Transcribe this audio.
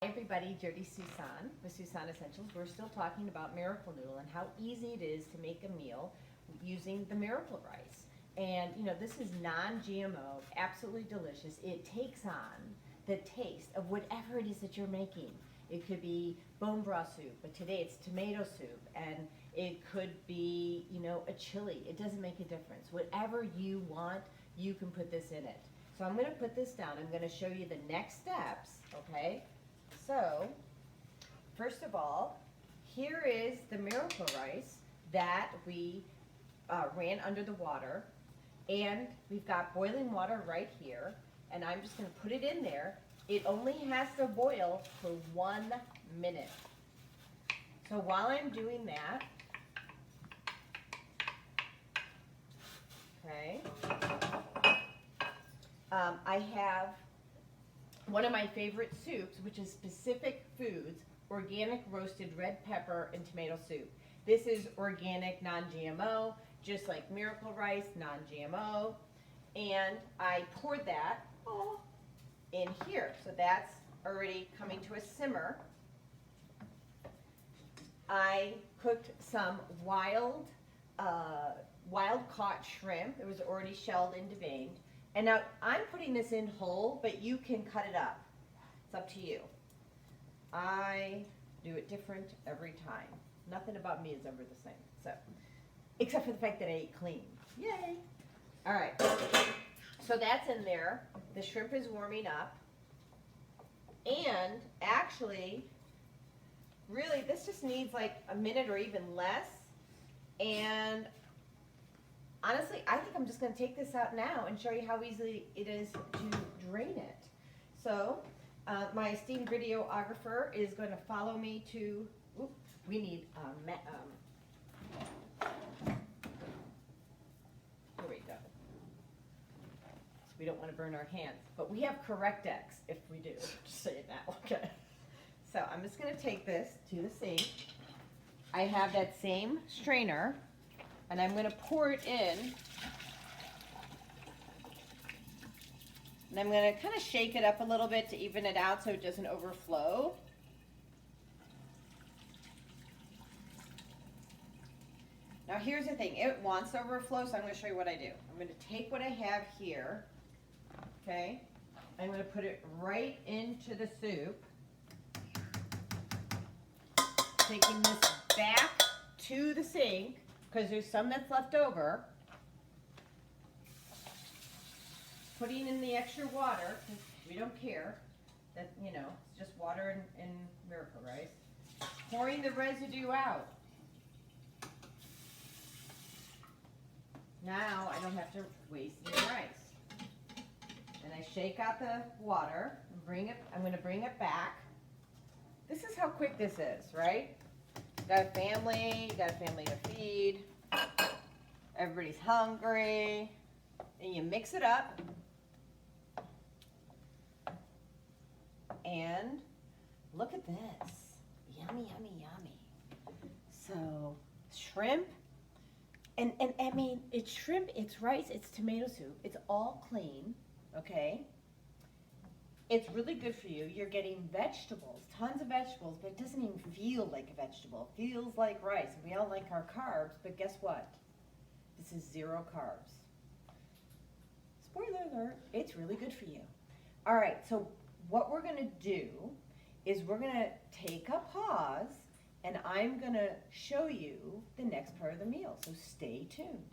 Hi everybody, Jody Suson with Suson Essentials. We're still talking about Miracle Noodle and how easy it is to make a meal using the Miracle rice. And you know, this is non-GMO, absolutely delicious. It takes on the taste of whatever it is that you're making. It could be bone broth soup, but today it's tomato soup, and it could be, you know, a chili. It doesn't make a difference. Whatever you want, you can put this in it. So I'm going to put this down. I'm going to show you the next steps, okay? So, first of all, here is the Miracle rice that we ran under the water, and we've got boiling water right here, and I'm just going to put it in there. It only has to boil for 1 minute. So while I'm doing that, okay, I have one of my favorite soups, which is Specific Foods Organic Roasted Red Pepper and Tomato Soup. This is organic, non-GMO, just like Miracle Rice, non-GMO. And I poured that in here. So that's already coming to a simmer. I cooked some wild caught shrimp. It was already shelled and deveined. And now I'm putting this in whole, but you can cut it up. It's up to you. I do it different every time. Nothing about me is ever the same. So, except for the fact that I eat clean. Yay! All right. So that's in there. The shrimp is warming up. And actually, really, this just needs like a minute or even less. And honestly, I think I'm just going to take this out now and show you how easy it is to drain it. So, my esteemed videographer is going to follow me to, we need, here we go. So we don't want to burn our hands, but we have Correct-X if we do, just say it now, okay. So I'm just going to take this to the sink. I have that same strainer, and I'm going to pour it in. And I'm going to kind of shake it up a little bit to even it out so it doesn't overflow. Now here's the thing, it wants to overflow, so I'm going to show you what I do. I'm going to take what I have here, okay? I'm going to put it right into the soup. Taking this back to the sink, because there's some that's left over. Putting in the extra water, because we don't care. That, you know, it's just water and Miracle Rice. Pouring the residue out. Now I don't have to waste any rice. And I shake out the water and bring it, I'm going to bring it back. This is how quick this is, right? You got a family to feed, everybody's hungry, and you mix it up. And look at this, yummy, yummy, yummy. So shrimp, and I mean, it's shrimp, it's rice, it's tomato soup, it's all clean, okay? It's really good for you. You're getting vegetables, tons of vegetables, but it doesn't even feel like a vegetable. It feels like rice. We all like our carbs, but guess what? This is 0 carbs. Spoiler alert, it's really good for you. All right, so what we're going to do is we're going to take a pause, and I'm going to show you the next part of the meal, so stay tuned.